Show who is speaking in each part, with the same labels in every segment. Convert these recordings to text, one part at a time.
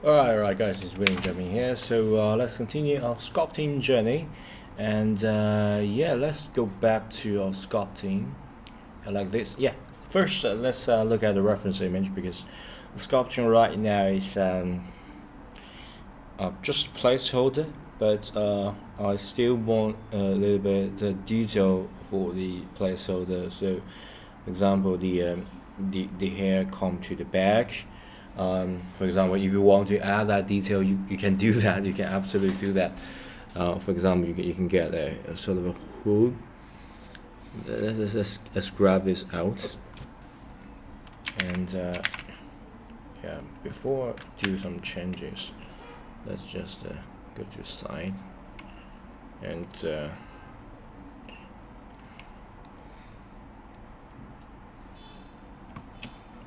Speaker 1: Alright guys, it's William jumping here. So let's continue our sculpting journey, and yeah, let's go back to our sculpting like this. Yeah, first let's look at the reference image, because the sculpting right now is just a placeholder, but I still want a little bit detail for the placeholder. So, for example, the hair come to the back. For example, if you want to add that detail, you can do that. You can absolutely do that. For example, you can get a sort of a hood. Let's grab this out, and yeah, before do some changes, let's just go to side, and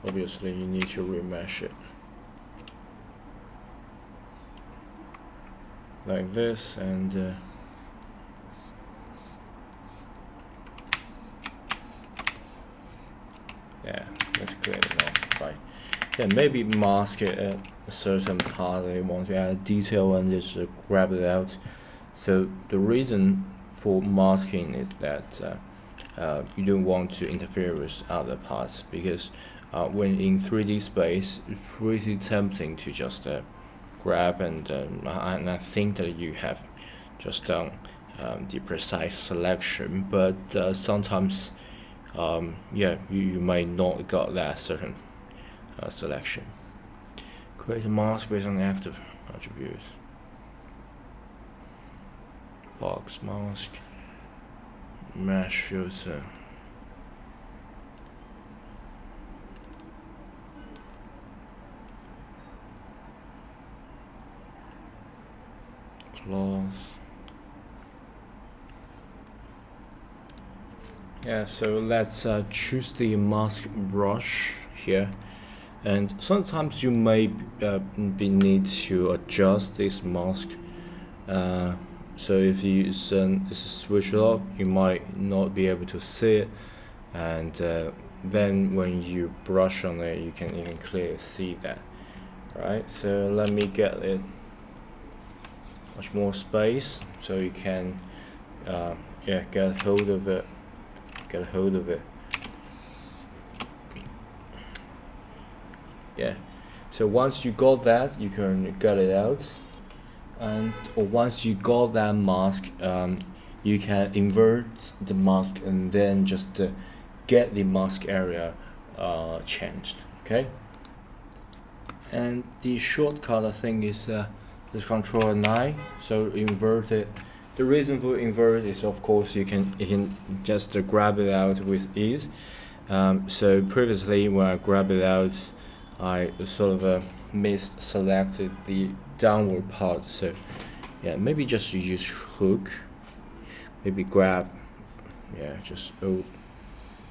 Speaker 1: obviously you need to remesh it like this, and yeah, let's clear it off. Right, yeah, maybe mask it at a certain part they want to add detail, and just grab it out. So the reason for masking is that you don't want to interfere with other parts, because when in 3D space, it's pretty tempting to just grab, and I think that you have just done the precise selection, but sometimes yeah, you might not got that certain selection. Create a mask based on active attributes. Box mask, mesh filter. Claws. Yeah, so let's choose the mask brush here, and sometimes you may be need to adjust this mask. So if you switch it off, you might not be able to see it, and then when you brush on it, you can clearly see that. Right, so let me get it much more space so you can yeah, get hold of it. Yeah, so once you got that, you can get it out, and once you got that mask, you can invert the mask and then just get the mask area changed. Okay, and the shortcut I think is this Control 9. So invert it. The reason for invert is, of course, you can just grab it out with ease. So previously when I grab it out, I sort of misselected the downward part. So yeah, maybe just use hook. Maybe grab. Yeah, just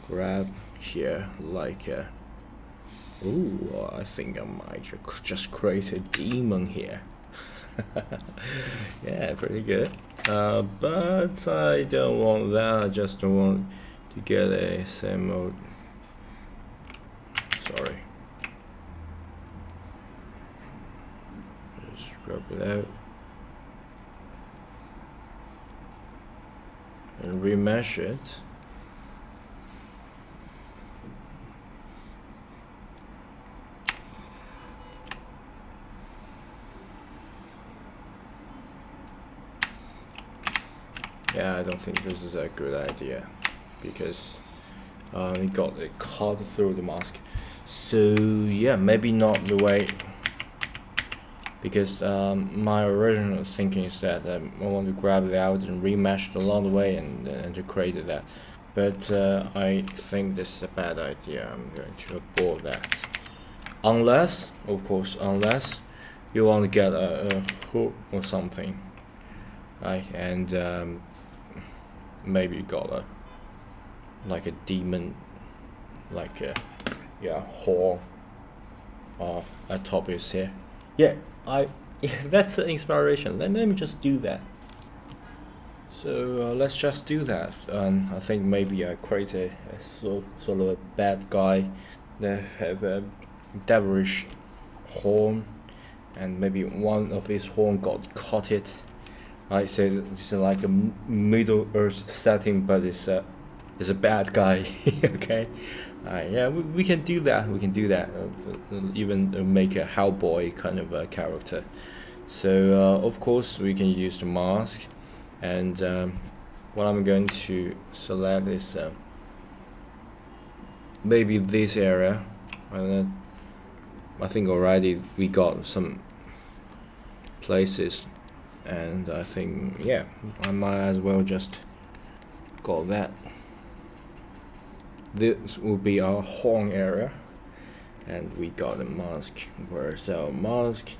Speaker 1: grab here like. Ooh, I think I might just create a demon here. Yeah, pretty good. But I don't want that. I just want to get a same mode. Sorry. Just grab it out and remesh it. Yeah, I don't think this is a good idea, because it got caught through the mask. So yeah, maybe not the way, because my original thinking is that I want to grab it out and remesh it along the way, and to create that. But I think this is a bad idea. I'm going to abort that. Unless, of course, unless you want to get a hook or something, right? And maybe you got like a demon, like a horn at top is here. Yeah, that's the inspiration. Let me just do that. So let's just do that. I think maybe I create a sort of a bad guy that have a devilish horn, and maybe one of his horn got caught it. Right, so it's like a Middle Earth setting, but it's a bad guy. Okay, yeah, we can do that. We can do that. Even make a Hellboy kind of a character. So of course we can use the mask, and what I'm going to select is maybe this area. And I think already we got some places, and I think, yeah, I might as well just got that. This will be our horn area, and we got a mask. Where's our mask?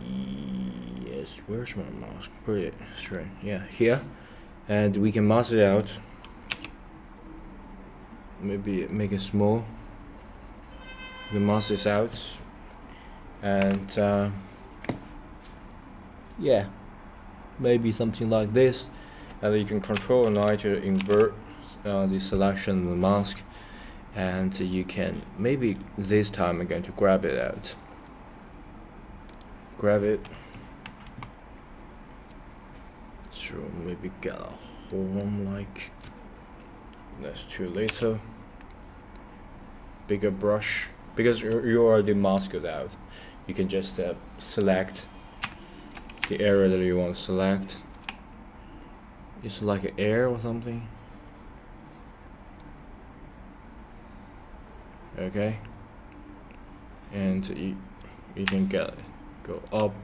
Speaker 1: Yes, where's my mask? Pretty strange. Yeah, here, and we can mask it out. Maybe make it small. We can mask this out, and yeah, maybe something like this. And you can control an eye to invert the selection of the mask, and you can maybe this time I'm going to grab it out. Grab it. So maybe get a horn like that's too little. Bigger brush, because you already masked it out. You can just select the area that you want to select. It's like an air or something. Okay, and you can go up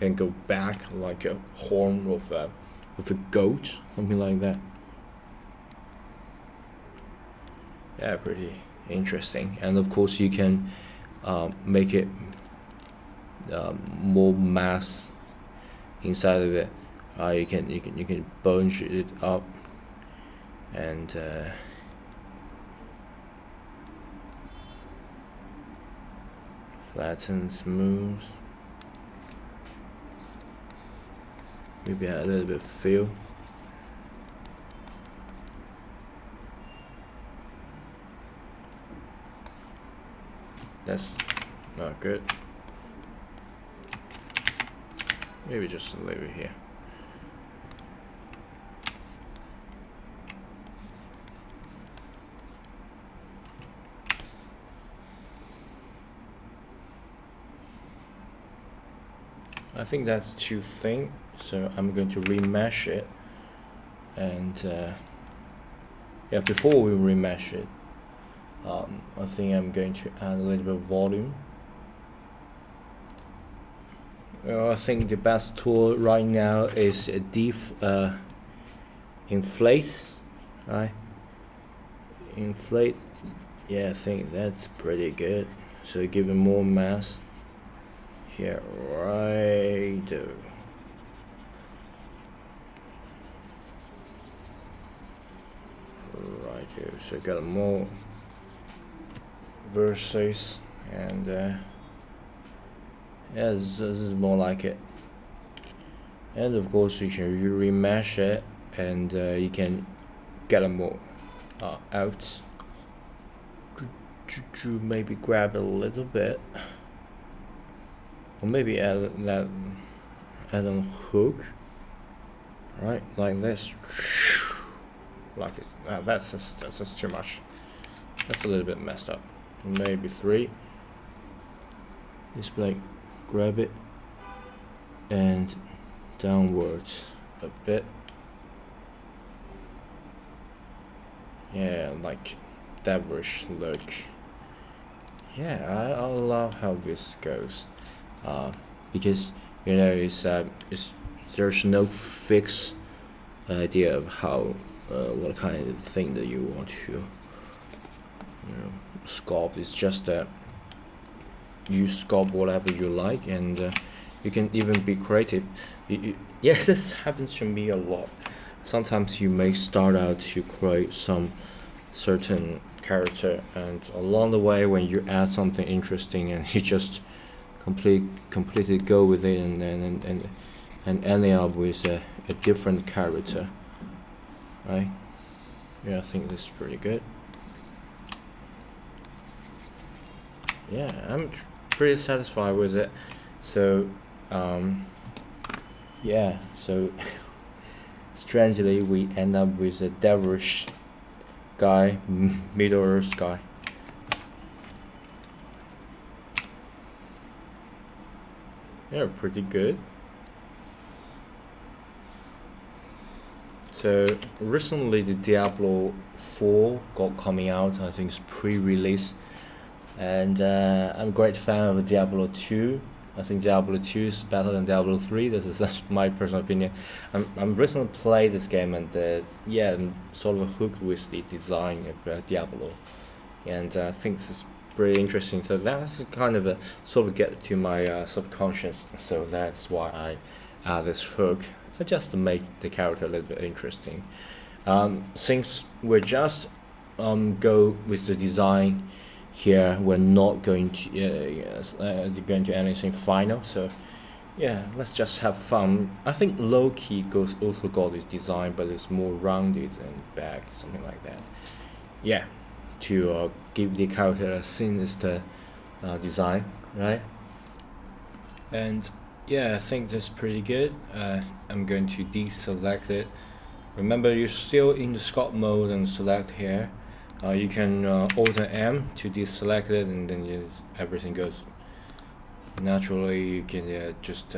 Speaker 1: and go back like a horn of a goat, something like that. Yeah, pretty interesting. And of course you can make it more mass inside of it. You can bunch it up and flatten, smooth. Maybe add a little bit of feel. That's not good. Maybe just leave it here. I think that's too thin, so I'm going to remesh it. And yeah, before we remesh it, I think I'm going to add a little bit of volume. I think the best tool right now is inflate, right? Inflate. Yeah, I think that's pretty good. So give it more mass. Here, right there. Right here. So got more verses, and yeah, this is more like it. And of course you can remesh it, and you can get a more out. Maybe grab a little bit, or maybe add a hook, right, like this. Like it. That's just too much. That's a little bit messed up. Maybe 3. Just like grab it and downwards a bit. Yeah, like devilish look. Yeah, I love how this goes, because you know it's there's no fixed idea of how what kind of thing that you want to sculpt. It's just that you sculpt whatever you like, and you can even be creative. Yeah, this happens to me a lot. Sometimes you may start out to create some certain character, and along the way when you add something interesting and you just completely go with it, and ending up with a different character, right? Yeah, I think this is pretty good. yeah, I'm pretty satisfied with it. So yeah, so strangely we end up with a devilish guy, Middle Earth guy. Yeah, pretty good. So recently the Diablo 4 got coming out. I think it's pre-release, and I'm a great fan of Diablo 2. I think Diablo 2 is better than Diablo 3. This is my personal opinion. I'm recently played this game, and yeah, I'm sort of hooked with the design of Diablo, and I think this is pretty interesting. So that's kind of a sort of get to my subconscious. So that's why I add this hook, just to make the character a little bit interesting. Since we're just go with the design here, we're not going to anything final. So yeah, let's just have fun. I think Loki also got this design, but it's more rounded and back, something like that. Yeah, to give the character a sinister design, right? And yeah, I think that's pretty good. I'm going to deselect it. Remember, you're still in the sculpt mode and select here. You can Alt M to deselect it, and then everything goes naturally. You can just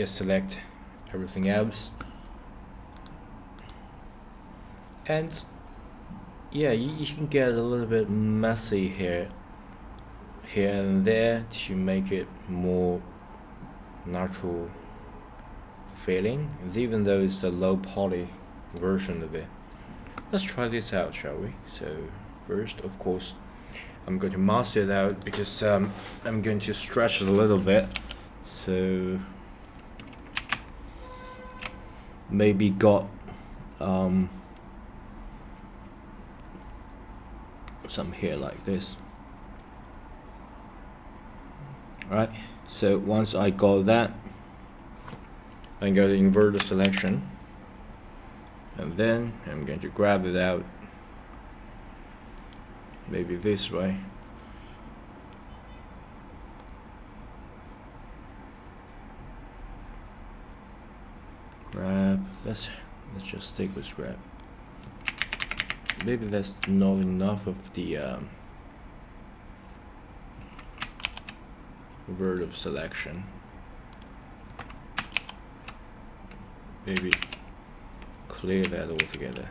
Speaker 1: select everything else, and yeah, you can get a little bit messy here and there to make it more natural feeling, even though it's the low poly version of it. Let's try this out, shall we? So first, of course, I'm going to mask it out because I'm going to stretch it a little bit. So maybe got some hair like this. Alright, so once I got that, I'm going to invert the selection, and then I'm going to grab it out, maybe this way. Grab, let's just stick with grab. Maybe that's not enough of the word of selection. Maybe clear that altogether.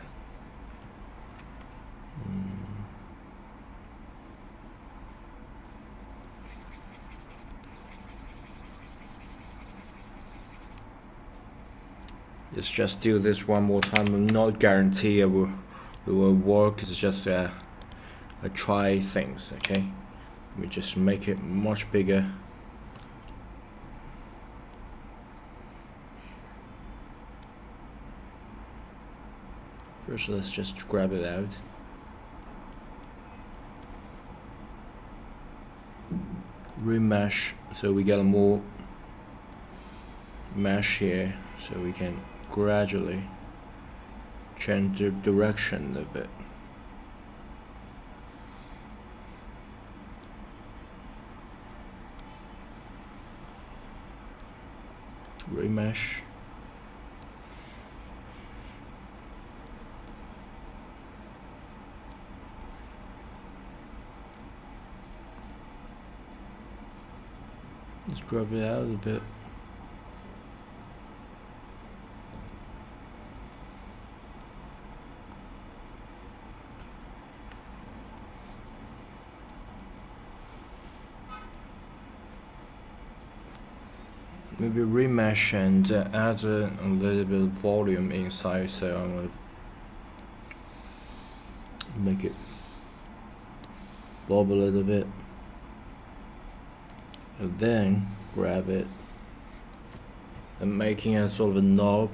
Speaker 1: Let's just do this one more time. I'm not guarantee it will work. It's just a try things. Okay, let me just make it much bigger. First, let's just grab it out. Remesh, so we get a more mesh here, so we can gradually change the direction of it. Remesh. Let's grab it out a bit. Maybe remesh and add a little bit of volume inside, so I'm gonna make it bob a little bit, and then grab it and making a sort of a knob.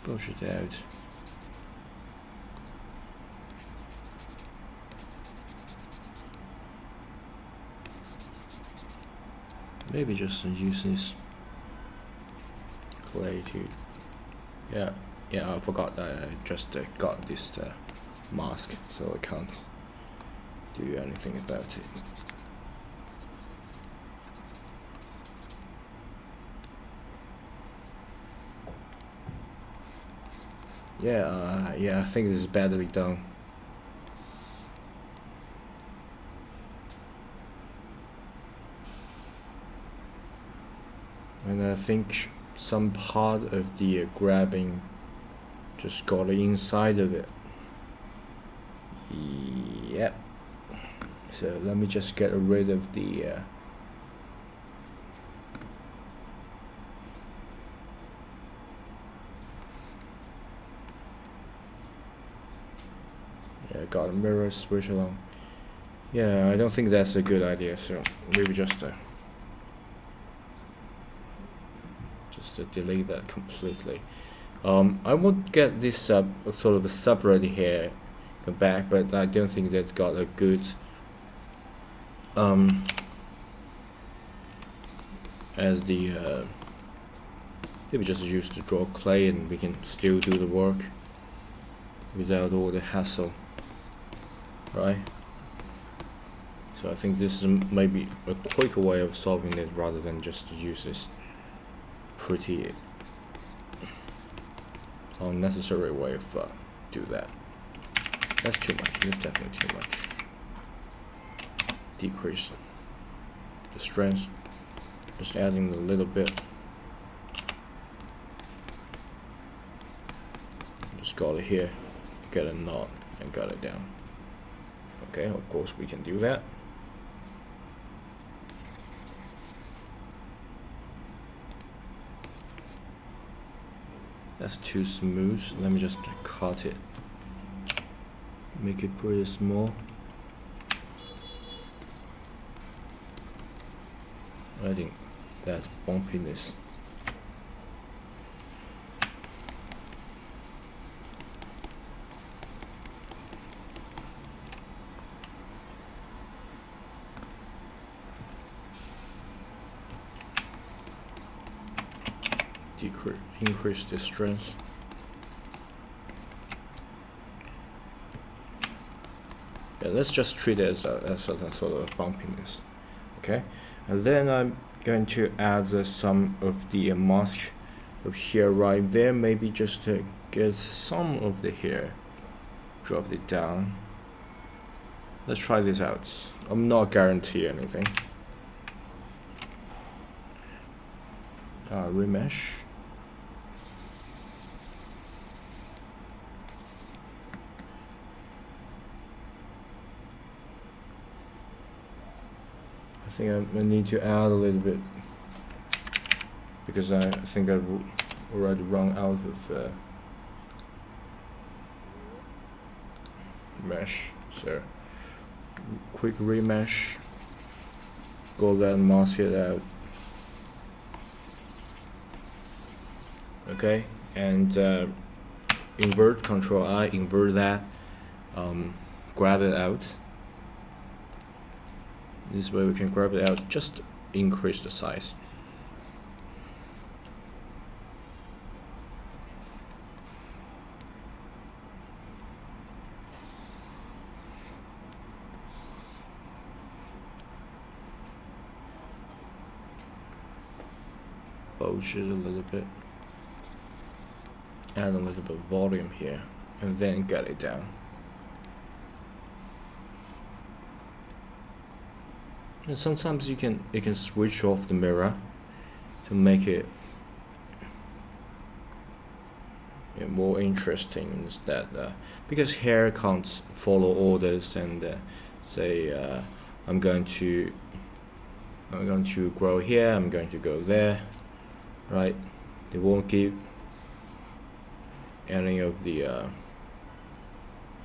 Speaker 1: Push it out. Maybe just use this clay to, yeah, Yeah, I forgot that I just got this mask, so I can't do anything about it. Yeah, I think this is badly done. And I think some part of the grabbing just got inside of it. Yep. So let me just get rid of the yeah, got a mirror switch along. Yeah, I don't think that's a good idea, so maybe just delete that completely. I would get this sort of a separate here back, but I don't think that's got a good as the maybe just use the draw clay and we can still do the work without all the hassle, right? So I think this is maybe a quicker way of solving it rather than just use this pretty unnecessary way of do that. That's too much. That's definitely too much. Decrease the strength, just adding a little bit. Just got it here, get a knot, and got it down. Okay, of course we can do that. That's too smooth. Let me just cut it. Make it pretty small. Adding that bumpiness. Increase the strength. Yeah, let's just treat it as a sort of bumpiness. Okay, and then I'm going to add some of the mask of hair right there. Maybe just to get some of the hair, drop it down. Let's try this out. I'm not guaranteeing anything. Remesh. I think I need to add a little bit because I think I've already run out of mesh. So quick remesh, go there and mask it out. Okay, and invert, Control I, invert that, grab it out. This way we can grab it out, just increase the size. Bulge it a little bit. Add a little bit of volume here, and then get it down. And sometimes you can switch off the mirror to make it more interesting instead, because hair can't follow orders and say I'm going to grow here, I'm going to go there, right? They won't give any of the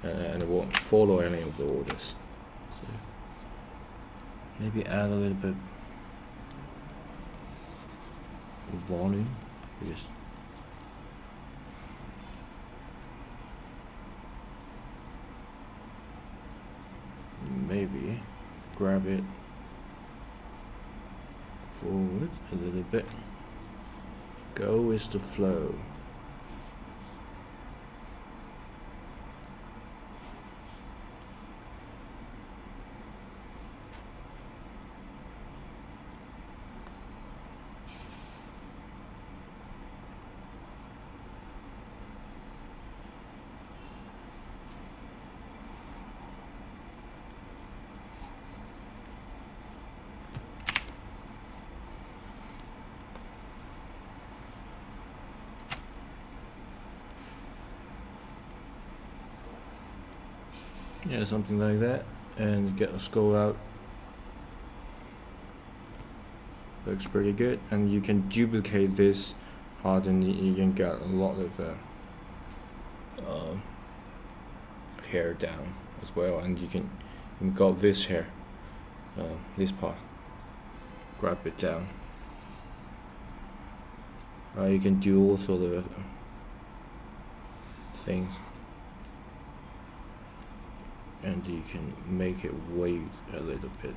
Speaker 1: and it won't follow any of the orders. So maybe add a little bit of volume, because maybe grab it forward a little bit. Go with the flow. Yeah, something like that, and get a skull out. Looks pretty good, and you can duplicate this part, and you can get a lot of hair down as well, and you can got this hair, this part, grab it down. You can do all sort of things, and you can make it wave a little bit.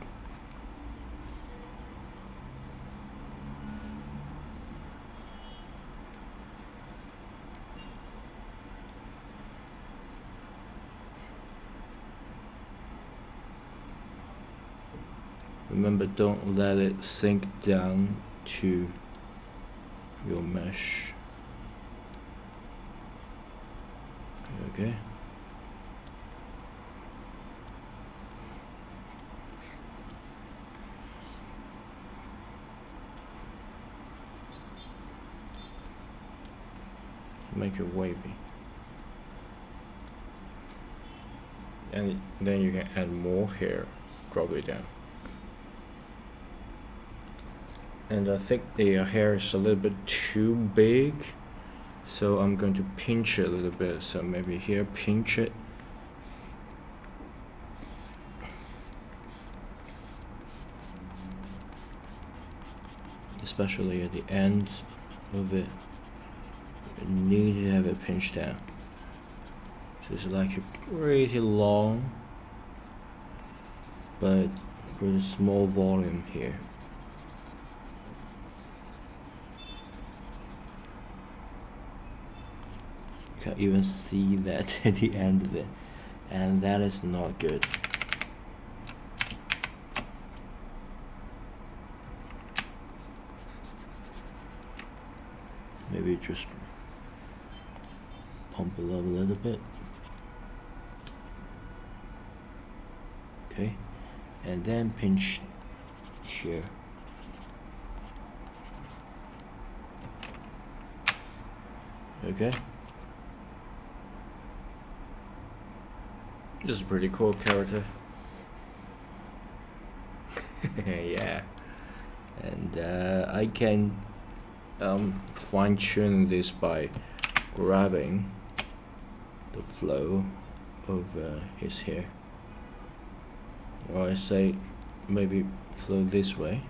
Speaker 1: Remember, don't let it sink down to your mesh. Okay. Make it wavy. And then you can add more hair, drop it down. And I think the hair is a little bit too big, so I'm going to pinch it a little bit. So maybe here, pinch it. Especially at the ends of it, you need to have it pinched down. So it's like a pretty long, but pretty small volume here. Can't even see that at the end of it, and that is not good. Maybe just pump it up a little bit. Okay, and then pinch here. Okay. This is a pretty cool character. Yeah. And I can fine-tune this by grabbing the flow of his hair. Or I say maybe flow this way.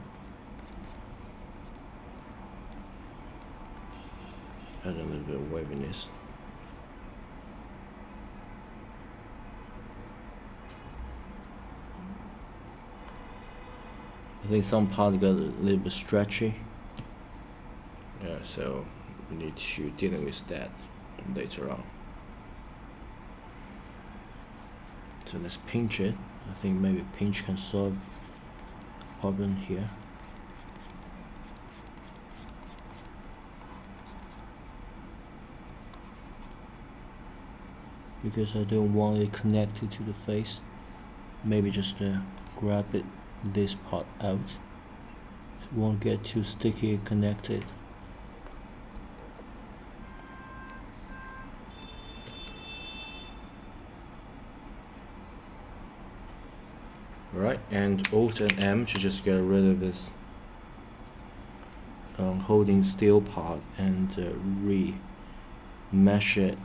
Speaker 1: Add a little bit of waviness. I think some parts got a little bit stretchy. Yeah, so we need to deal with that later on. So let's pinch it. I think maybe pinch can solve the problem here. Because I don't want it connected to the face. Maybe just grab it, this part out, so it won't get too sticky and connected. Right, and Alt and M to just get rid of this holding still part and re-mesh it.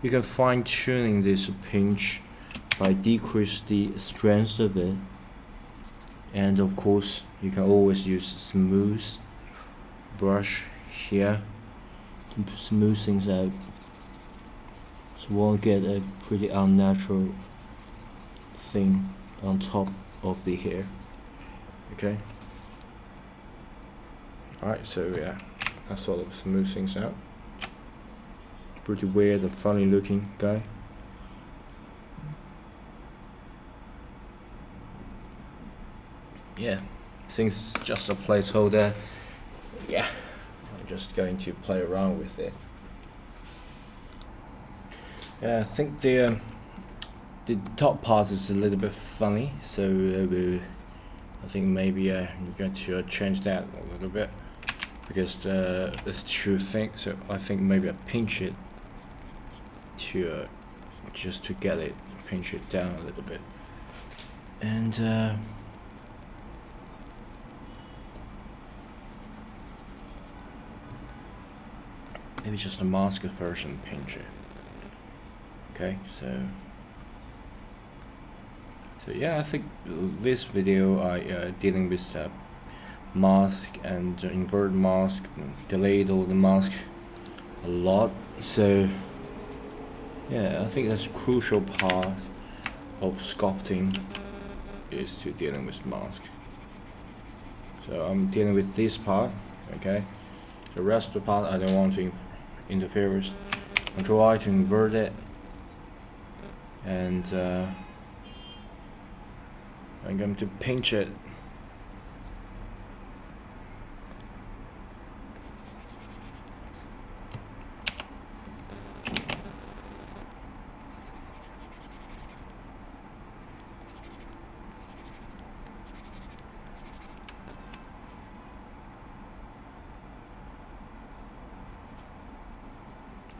Speaker 1: You can fine-tuning this pinch by decrease the strength of it, and of course you can always use smooth brush here to smooth things out, so you won't get a pretty unnatural thing on top of the hair. Okay. Alright, so yeah, that sort of smooth things out. Pretty weird and funny looking guy. Yeah, since it's just a placeholder, yeah, I'm just going to play around with it. Yeah, I think the top part is a little bit funny, so I think maybe I'm going to change that a little bit, because there's two things. So I think maybe I pinch it to just to get it, pinch it down a little bit, and maybe just a mask it first and pinch it. Okay, so yeah, I think this video I dealing with mask and invert mask, delayed all the mask a lot. So yeah, I think that's a crucial part of sculpting is to dealing with mask. So I'm dealing with this part. Okay, the rest of the part I don't want to interfere with. Control I to invert it, and I'm going to pinch it.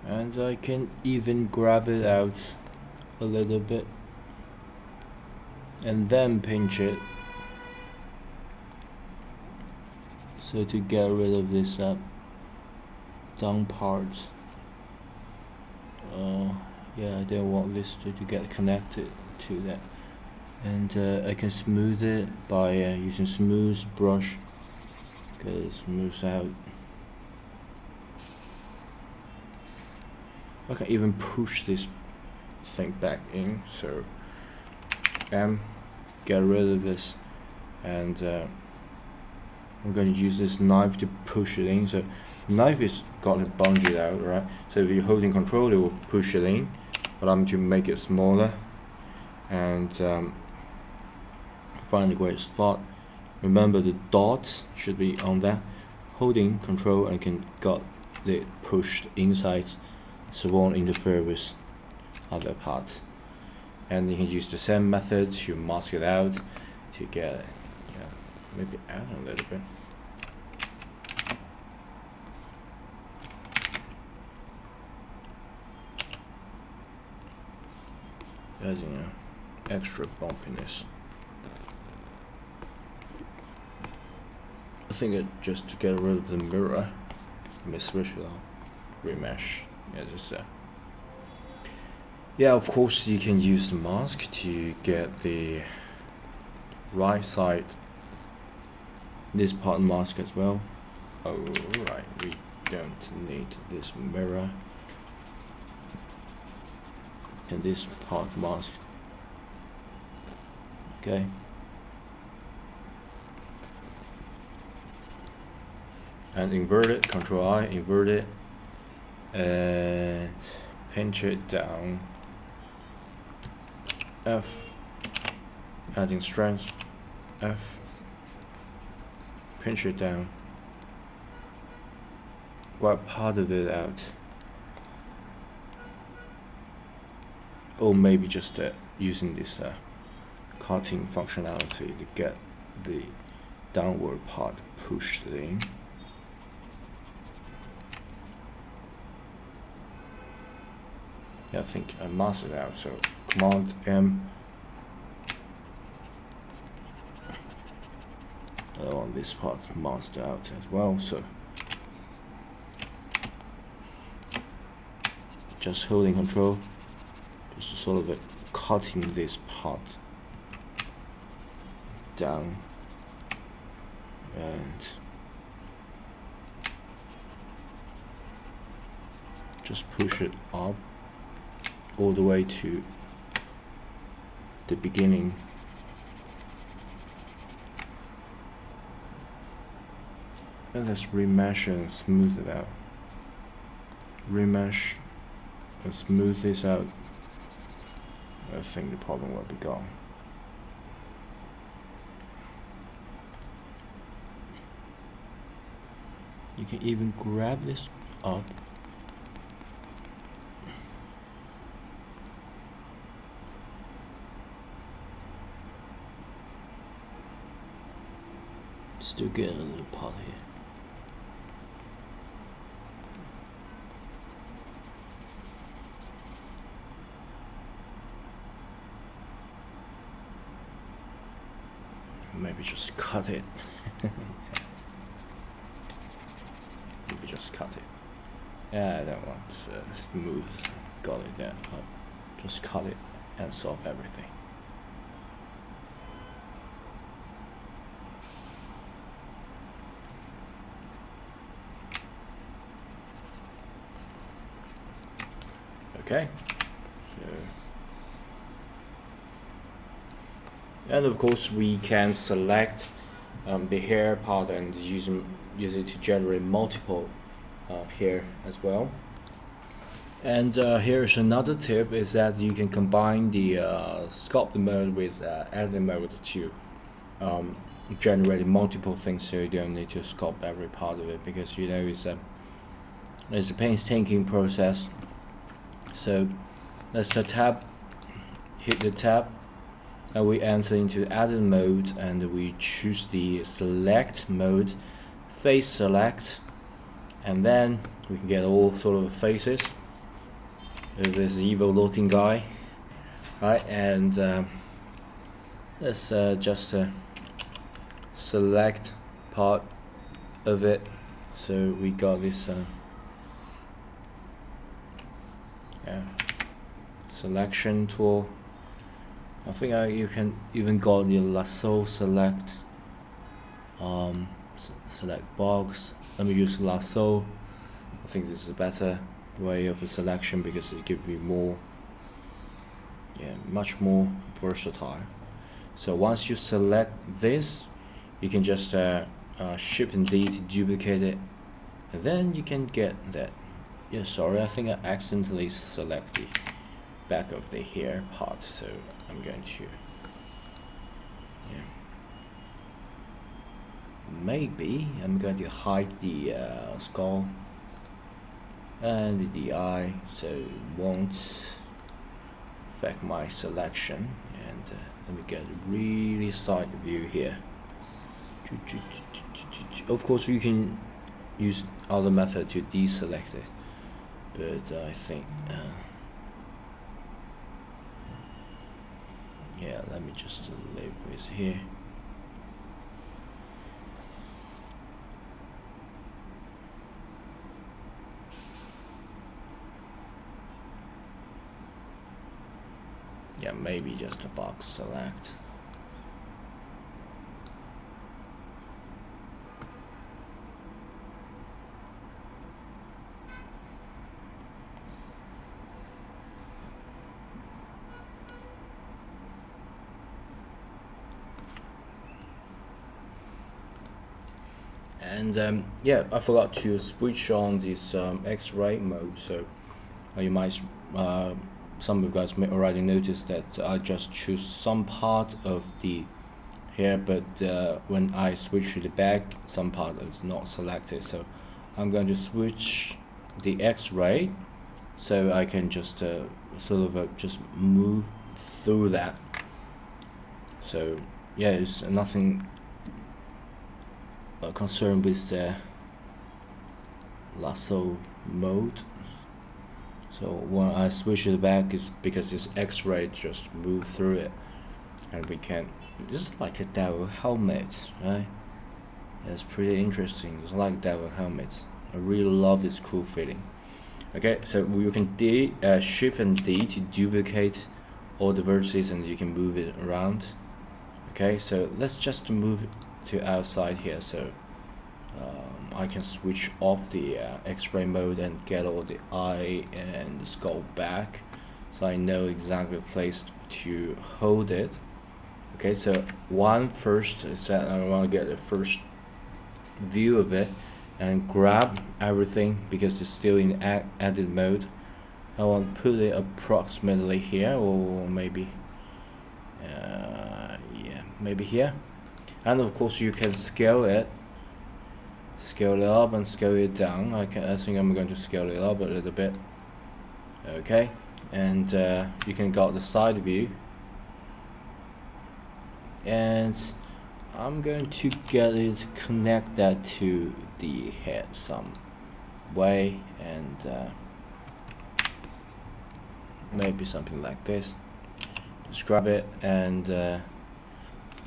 Speaker 1: And I can even grab it out a little bit and then pinch it, so to get rid of this down part. Yeah, I don't want this to get connected to that. And I can smooth it by using smooth brush. Get it smoothed out. I can even push this thing back in, so get rid of this, and I'm going to use this knife to push it in. So knife is got it bunged out, right? So if you're holding control, it will push it in, but I'm to make it smaller and find a great spot. Remember the dots should be on that. Holding control, I can got it pushed inside, so won't interfere with other parts. And you can use the same method to mask it out to get it. Yeah, maybe add a little bit. Adding extra bumpiness. I think just to get rid of the mirror, let me switch it on. Remesh. Yeah, just yeah, of course you can use the mask to get the right side, this part mask as well. Alright, we don't need this mirror and this part mask. Okay. And invert it, Control I, invert it, and pinch it down. F, adding strength, F, pinch it down, grab part of it out, or maybe just using this cutting functionality to get the downward part pushed in. Yeah, I think I masked it out, so Command M. I want this part masked out as well, so just holding control, just sort of cutting this part down and just push it up all the way to the beginning. And let's remesh and smooth it out. Remesh and smooth this out. I think the problem will be gone. You can even grab this up. Still getting a little part here. maybe just cut it. Maybe just cut it. Yeah, I don't want smooth. Got it there. Just cut it and solve everything. Okay. So, and of course we can select the hair part and use it to generate multiple hair as well. And here's another tip, is that you can combine the sculpt mode with edit mode to generate multiple things, so you don't need to sculpt every part of it, because you know it's a painstaking process. So let's hit the tab, and we enter into edit mode, and we choose the select mode, face select, and then we can get all sort of faces of this evil looking guy, right? And let's just select part of it, so we got this selection tool. I think you can even got the lasso select, select box. Let me use lasso. I think this is a better way of a selection, because it gives you more, much more versatile. So once you select this, you can just Shift and D to duplicate it, and then you can get that. Yeah, sorry, I think I accidentally select the back of the hair part, so I'm going to, maybe I'm going to hide the skull and the eye, so it won't affect my selection. And let me get a really side view here. Of course, you can use other method to deselect it, but I think let me just leave this here. Yeah, maybe just a box select. And I forgot to switch on this X-ray mode, so you might some of you guys may already notice that I just choose some part of the hair, but when I switch to the back, some part is not selected. So I'm going to switch the X-ray, so I can just just move through that. So yeah, it's nothing concerned with the lasso mode. So when I switch it back, it's because this X-ray just move through it, and we can, just like a devil helmet, right? It's pretty interesting. It's like devil helmets. I really love this cool feeling. Okay, so you can Shift and D to duplicate all the vertices, and you can move it around. Okay, so let's just move it to outside here, so I can switch off the X-ray mode and get all the eye and the skull back, so I know exactly the place to hold it. Okay, so first is that I want to get the first view of it and grab everything, because it's still in edit mode. I want to put it approximately here, or maybe maybe here. And of course you can scale it up and scale it down. I think I'm going to scale it up a little bit. Okay, and you can got the side view, and I'm going to get it, connect that to the head some way, and maybe something like this. Just grab it and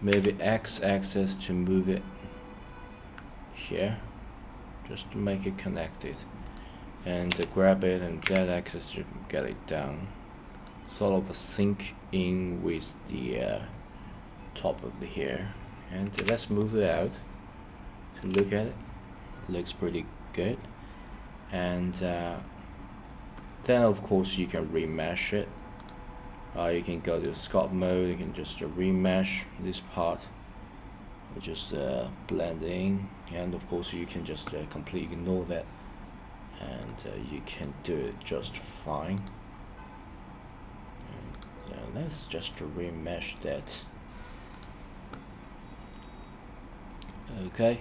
Speaker 1: maybe x-axis to move it here, just to make it connected, and grab it, and z-axis to get it down, sort of sync in with the top of the hair. And let's move it out to look at it. Looks pretty good. And then of course you can remesh it. You can go to sculpt mode, you can just remesh this part, or just blend in, and of course you can just completely ignore that, and you can do it just fine. And, let's just remesh that. Okay,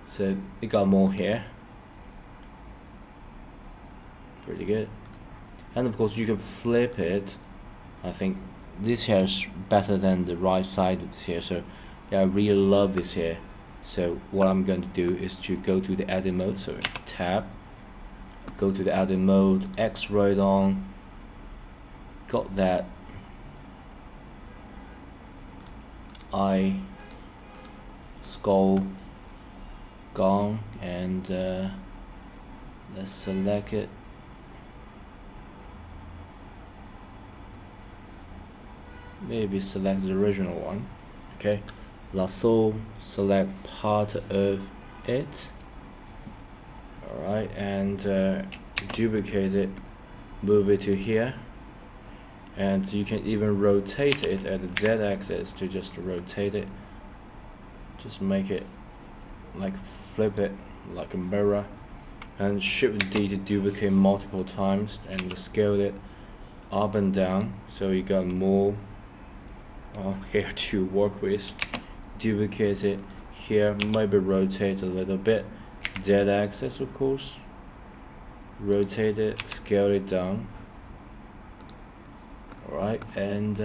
Speaker 1: so we got more here, pretty good. And of course you can flip it. I think this hair is better than the right side of this hair, so yeah, I really love this hair. So what I'm going to do is to go to the edit mode, so tab, go to the edit mode, X right on, got that eye skull gone, and let's select it. Maybe select the original one. Okay, lasso, select part of it. Alright, and duplicate it, move it to here, and you can even rotate it at the z-axis to just rotate it, just make it like flip it like a mirror, and Shift D to duplicate multiple times, and scale it up and down so you got more hair to work with. Duplicate it here, maybe rotate a little bit, z-axis of course, rotate it, scale it down. Alright, and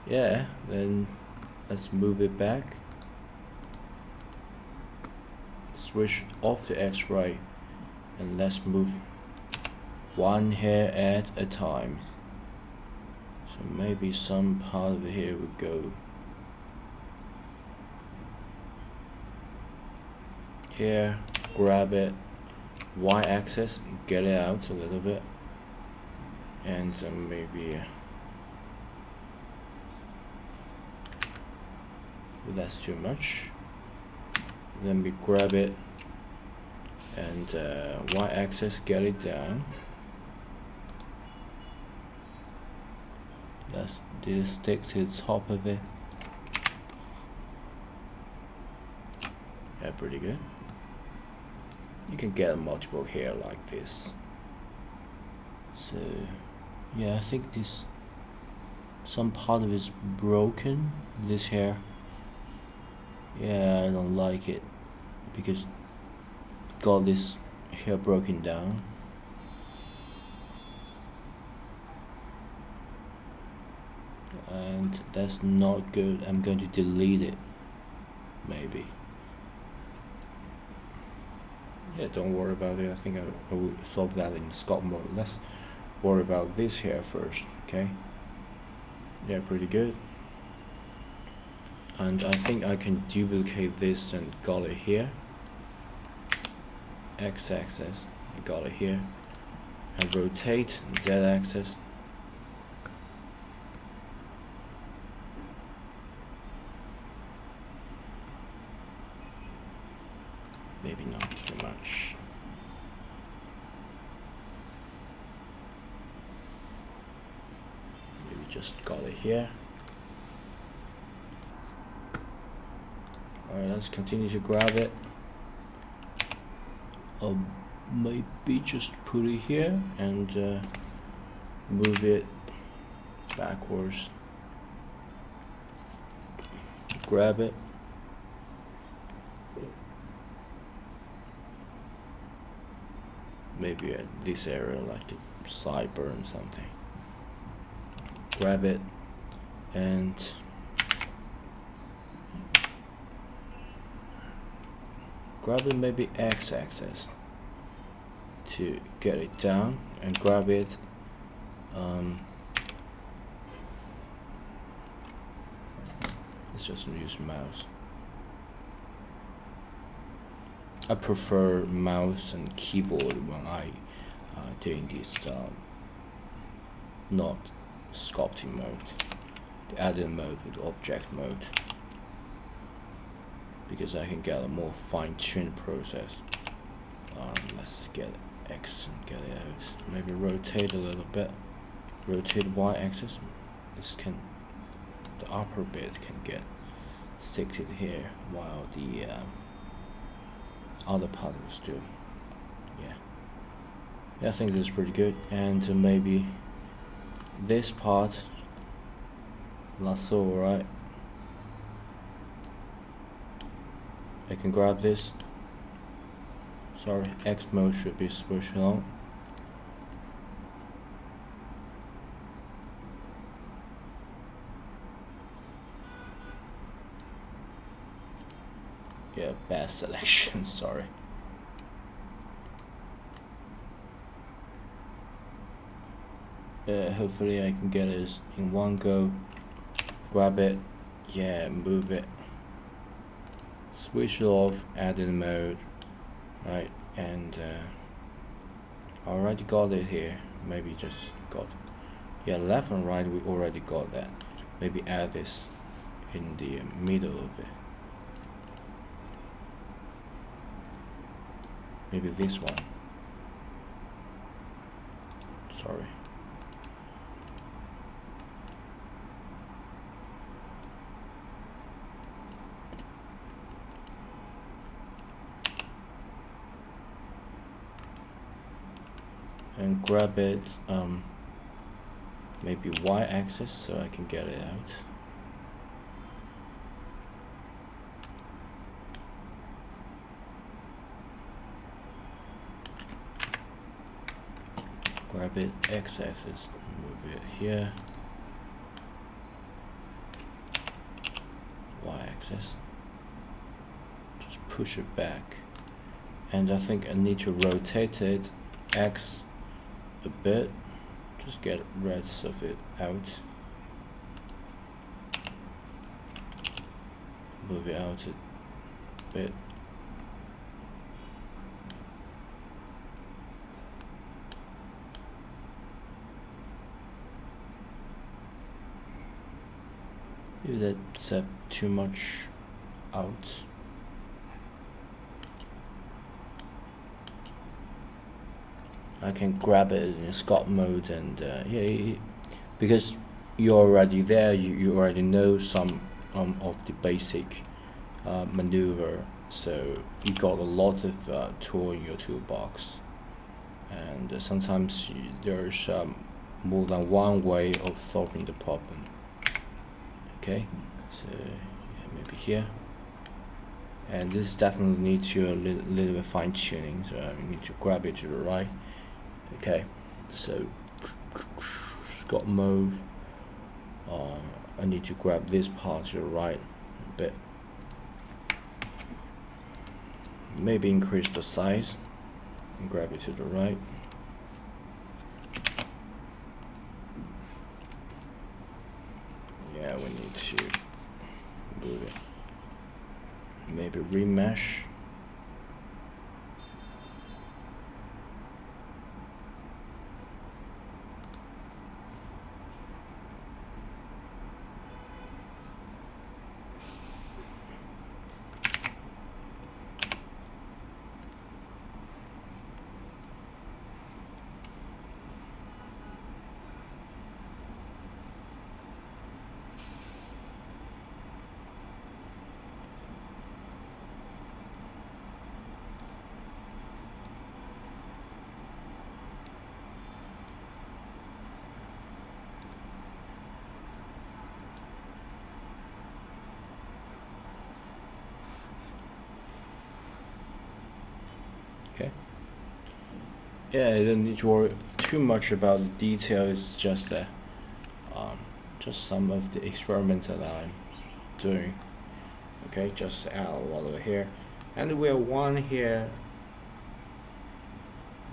Speaker 1: yeah, then let's move it back, switch off the X-ray, and let's move one hair at a time. So maybe some part of the hair would go here, grab it, y-axis, get it out a little bit, and maybe that's too much. Then we grab it and y-axis, get it down. Let's stick to the top of it. Yeah, pretty good. You can get multiple hair like this. So yeah, I think this, some part of it is broken, this hair. Yeah, I don't like it because got this hair broken down. And that's not good. I'm going to delete it, maybe. Yeah, don't worry about it. I think I will solve that in sculpt mode. Let's worry about this hair first, okay? Yeah, pretty good. And I think I can duplicate this and got it here. X-axis, got it here. And rotate, Z-axis. Maybe not too much. Maybe just got it here. Alright, let's continue to grab it. Maybe just put it here and move it backwards. Grab it. Maybe at this area, like the sideburn something. Grab it and grab it, maybe X-axis to get it down, and grab it Let's just use mouse. I prefer mouse and keyboard when I doing this not sculpting mode, the edit mode with object mode, because I can get a more fine-tuned process. Let's get X and get it out. Maybe rotate a little bit. Rotate Y-axis. The upper bit can get stick to here, while the other part will still. Yeah, I think this is pretty good. And maybe this part, lasso, right? I can grab this. Sorry, X mode should be switched on. Yeah, bad selection, sorry. Hopefully I can get it in one go. Grab it, yeah, move it. Switch it off, edit mode, right, and I already got it here. Maybe just got, yeah, left and right, we already got that. Maybe add this in the middle of it. Maybe this one. Sorry. And grab it, maybe Y-axis, so I can get it out. Grab it, X-axis, move it here. Y-axis, just push it back. And I think I need to rotate it X a bit, just get rest of it out. Move it out a bit. Maybe that's too much out. I can grab it in sculpt mode, and yeah, because you're already there, you already know some of the basic maneuver, so you got a lot of tool in your toolbox, and sometimes there's more than one way of solving the problem. Okay, so yeah, maybe here, and this definitely needs a little bit fine tuning, so I need to grab it to the right. Okay, so sculpt mode, I need to grab this part to the right a bit, maybe increase the size and grab it to the right. Yeah, we need to move it, maybe remesh. Okay. Yeah, I don't need to worry too much about the detail. It's just some of the experiments that I'm doing. Okay, just add a lot over here, and we have one here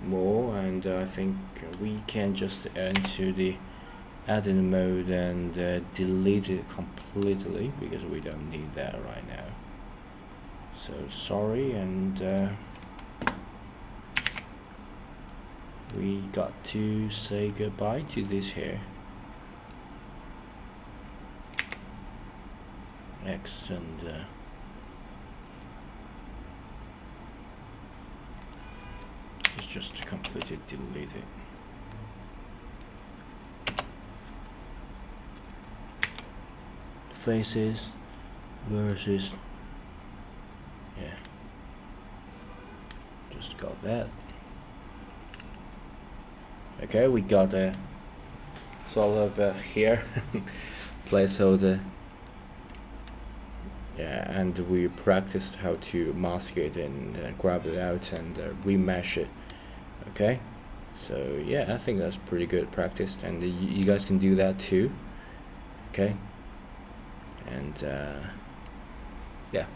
Speaker 1: more, and I think we can just add to the edit mode and delete it completely because we don't need that right now. So sorry, and we got to say goodbye to this here. Next, and let's just completely delete it. Faces versus, yeah, just got that. Okay, we got a sort of here placeholder. Yeah, and we practiced how to mask it and grab it out and remesh it. Okay, so yeah, I think that's pretty good practice, and you guys can do that too. Okay, and yeah.